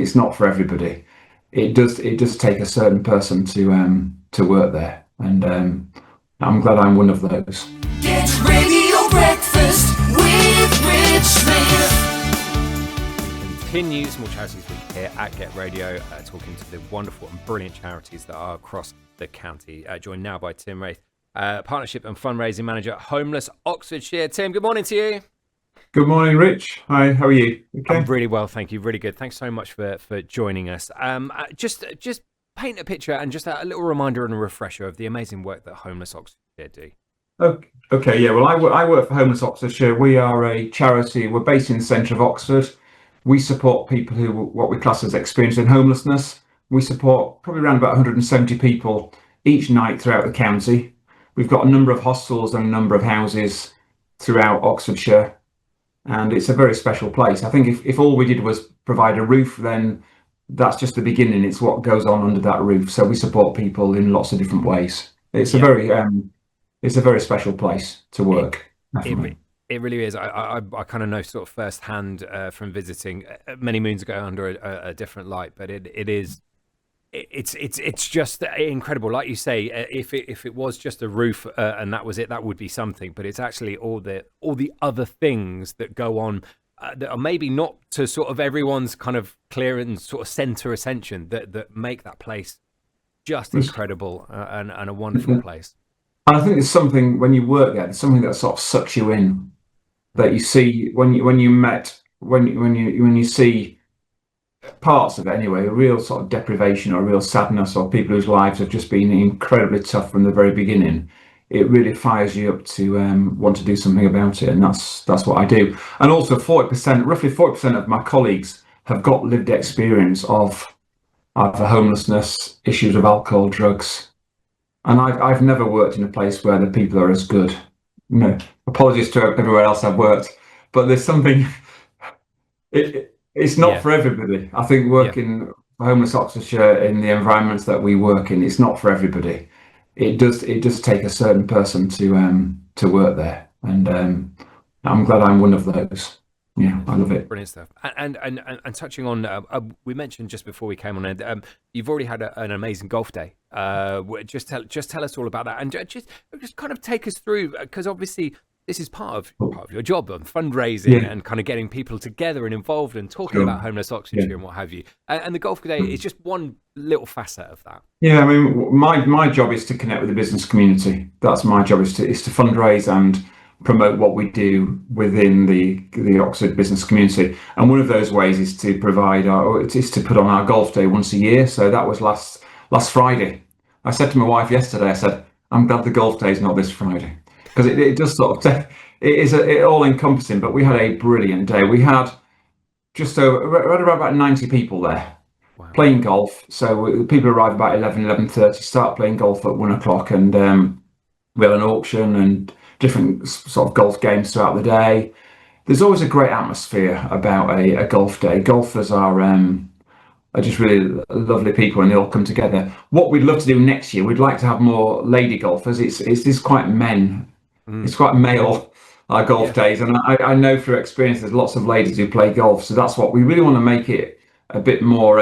it's not for everybody. It does take a certain person to work there, and I'm glad I'm one of those. Get Radio Breakfast with Rich Smith. Continue Small Charities Week here at Get Radio, talking to the wonderful and brilliant charities that are across the county. Joined now by Tim Wraith, Partnership and Fundraising Manager at Homeless Oxfordshire. Tim, good morning to you. Good morning, Rich. Hi, how are you? Okay. I'm really well, thank you. Really good. Thanks so much for joining us. Just paint a picture and just a little reminder and a refresher of the amazing work that Homeless Oxfordshire do. Okay, yeah. Well, I work for Homeless Oxfordshire. We are a charity. We're based in the centre of Oxford. We support people who, what we class as experiencing homelessness. We support probably around about 170 people each night throughout the county. We've got a number of hostels and a number of houses throughout Oxfordshire, and it's a very special place. I think if all we did was provide a roof, then that's just the beginning. It's what goes on under that roof. So we support people in lots of different ways. It's a very special place to work. It really is. I kind of know sort of firsthand from visiting many moons ago under a different light, but it's just incredible. Like you say, if it was just a roof and that was it, that would be something. But it's actually all the other things that go on that are maybe not to sort of everyone's kind of clear and sort of centre attention that make that place just incredible and a wonderful place. And I think there's something when you work there, there's something that sort of sucks you in, that you see when you see parts of it anyway, a real sort of deprivation or real sadness, or people whose lives have just been incredibly tough from the very beginning. It really fires you up to want to do something about it, and that's what I do. And also, roughly 40% of my colleagues have got lived experience of either homelessness, issues of alcohol, drugs. And I've never worked in a place where the people are as good. No, apologies to everywhere else I've worked, but there's something. It's not for everybody. I think working for Homeless Oxfordshire in the environments that we work in, it's not for everybody. It does take a certain person to work there, and I'm glad I'm one of those. Yeah, I love it. Brilliant stuff. And touching on, we mentioned just before we came on, you've already had an amazing golf day. Just tell us all about that, and just kind of take us through, because obviously this is part of your job, fundraising and kind of getting people together and involved and talking about Homeless Oxfordshire and what have you. And the golf day is just one little facet of that. Yeah, I mean, my job is to connect with the business community. That's my job, is to fundraise and promote what we do within the Oxford business community. And one of those ways is to put on our golf day once a year. So that was last Friday. I said to my wife yesterday, I said, I'm glad the golf day is not this Friday, because it does sort of it all encompassing. But we had a brilliant day. We had just around about 90 people there. Wow. Playing golf. So people arrive about 11:30, start playing golf at 1 o'clock, and we have an auction and different sort of golf games throughout the day. There's always a great atmosphere about a golf day. Golfers are just really lovely people, and they all come together. What we'd love to do next year, we'd like to have more lady golfers. It's quite men. It's quite male, our golf days, and I know through experience there's lots of ladies who play golf. So that's what we really want to make it a bit more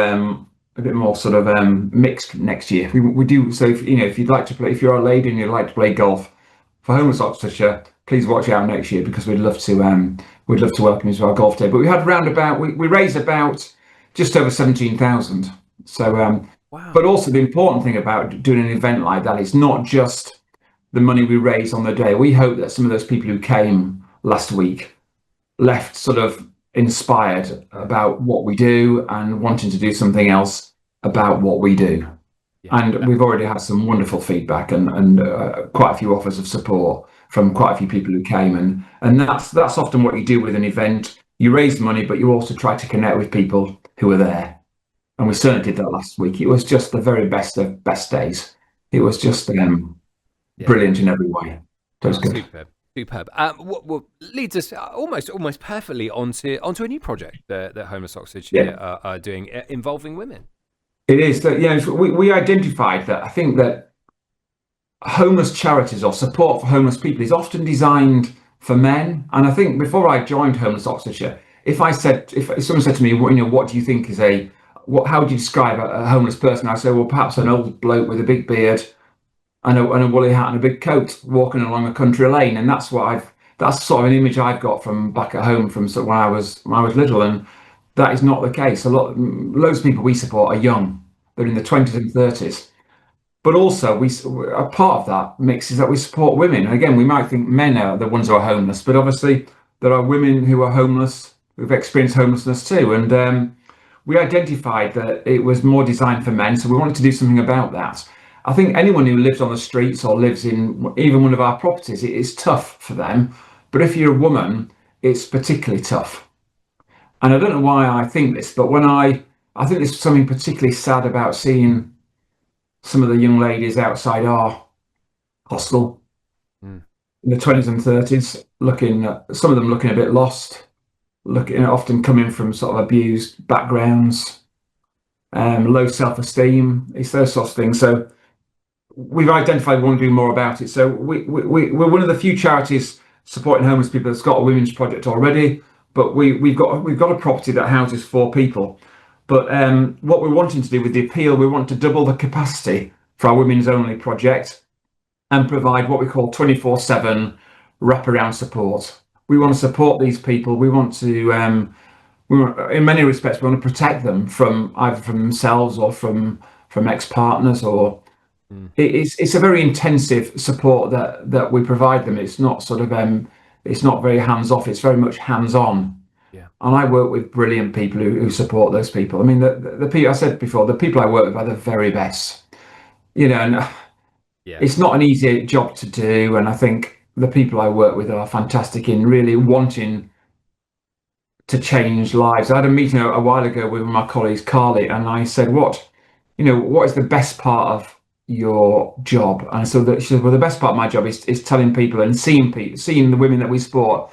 sort of mixed next year. We do. So if you'd like to play, if you're a lady and you'd like to play golf for Homeless Oxfordshire, please watch out next year, because we'd love to welcome you to our golf day. But we had we raised about just over 17,000. So wow. But also the important thing about doing an event like that is not just the money we raise on the day. We hope that some of those people who came last week left sort of inspired about what we do and wanting to do something else about what we do. And we've already had some wonderful feedback and quite a few offers of support from quite a few people who came, and that's often what you do with an event. You raise money, but you also try to connect with people who are there. And we certainly did that last week. It was just the very best of best days. It was just brilliant in every way. That was good. Superb. What leads us almost perfectly onto a new project that Homeless Oxfordshire are doing involving women. It is that we identified that I think that homeless charities or support for homeless people is often designed for men. And I think before I joined Homeless Oxfordshire, if someone said to me, what do you think is a how would you describe a homeless person? I say, well, perhaps an old bloke with a big beard and a woolly hat and a big coat walking along a country lane. And that's sort of an image I've got from back at home from sort of when I was little. And that is not the case. Loads of people we support are young. They're in the 20s and 30s. But also, a part of that mix is that we support women. And again, we might think men are the ones who are homeless, but obviously there are women who are homeless, who've experienced homelessness too. And we identified that it was more designed for men, so we wanted to do something about that. I think anyone who lives on the streets or lives in even one of our properties, it is tough for them. But if you're a woman, it's particularly tough. And I don't know why I think this, but I think there's something particularly sad about seeing some of the young ladies outside our hostel in the 20s and 30s, some of them looking a bit lost, often coming from sort of abused backgrounds, low self-esteem, it's those sorts of things. So we've identified we want to do more about it. So we're one of the few charities supporting homeless people that's got a women's project already, but we've got a property that houses 4 people. But what we're wanting to do with the appeal, we want to double the capacity for our women's only project and provide what we call 24/7 wraparound support. We want to support these people. We want to, in many respects, we want to protect them from either from themselves or from ex-partners. Or it's a very intensive support that we provide them. It's not sort of it's not very hands-off. It's very much hands-on. And I work with brilliant people who support those people. I mean, the people I said before, the people I work with are the very best. And it's not an easy job to do. And I think the people I work with are fantastic in really wanting to change lives. I had a meeting a while ago with my colleagues, Carly, and I said, what is the best part of your job? And so she said, well, the best part of my job is telling people and seeing the women that we support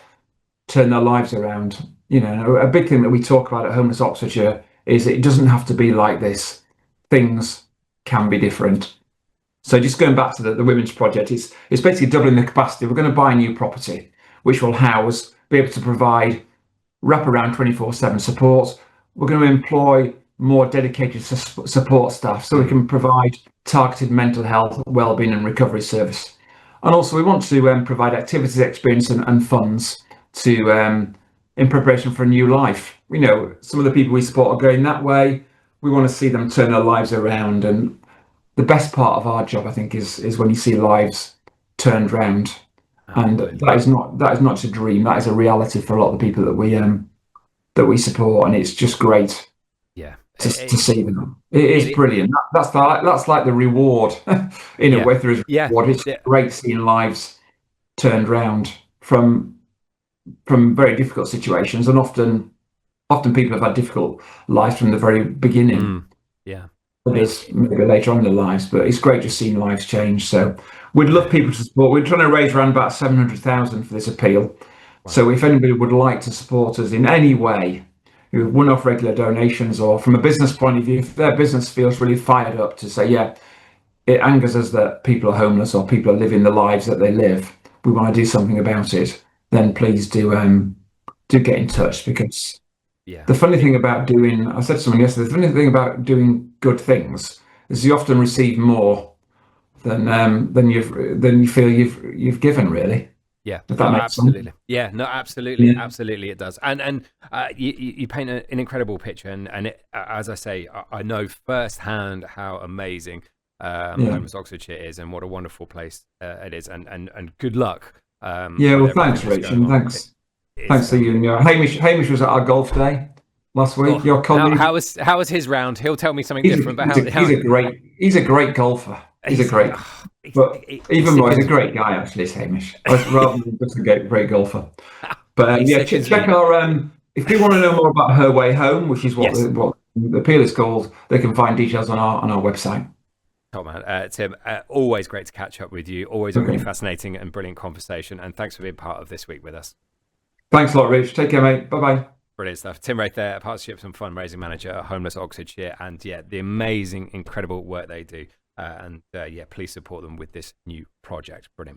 turn their lives around. A big thing that we talk about at Homeless Oxfordshire is it doesn't have to be like this. Things can be different. So just going back to the women's project, it's basically doubling the capacity. We're going to buy a new property, which will be able to provide wraparound 24/7 support. We're going to employ more dedicated support staff so we can provide targeted mental health, wellbeing and recovery service. And also we want to provide activities, experience and funds to in preparation for a new life. Some of the people we support are going that way. We want to see them turn their lives around, and the best part of our job, I think, is when you see lives turned round. And that is not just a dream. That is a reality for a lot of the people that we support, and it's just great. To see them. It is brilliant. That's like the reward in a way. There is reward. It's great seeing lives turned round from very difficult situations, and often people have had difficult lives from the very beginning. There's maybe later on in their lives, but it's great just seeing lives change. So we'd love people to support. We're trying to raise around about 700,000 for this appeal. Wow. So if anybody would like to support us in any way, one-off regular donations, or from a business point of view, if their business feels really fired up to say, it angers us that people are homeless or people are living the lives that they live, we want to do something about it, then please do get in touch. Because the funny thing about I said to someone yesterday, the funny thing about doing good things is you often receive more than you feel you've given, really. Absolutely. Absolutely it does. And you paint an incredible picture, and it, as I say, I know firsthand how amazing Homeless Oxfordshire is, and what a wonderful place it is, and good luck. Thanks, Rich, and thanks to you. And Hamish was at our golf day last week. Your colleague. How was his round? He'll tell me something different. He's a great golffer. He's a great guy, actually, is Hamish. Rather than just a great golfer. But check our. If people want to know more about Her Way Home, which is what the appeal is called, they can find details on our website. Top man, Tim. Always great to catch up with you. Always a really fascinating and brilliant conversation. And thanks for being part of this week with us. Thanks a lot, Rich. Take care, mate. Bye bye. Brilliant stuff. Tim Wraith there, Partnerships and Fundraising Manager at Homeless Oxfordshire, and the amazing, incredible work they do. Please support them with this new project. Brilliant.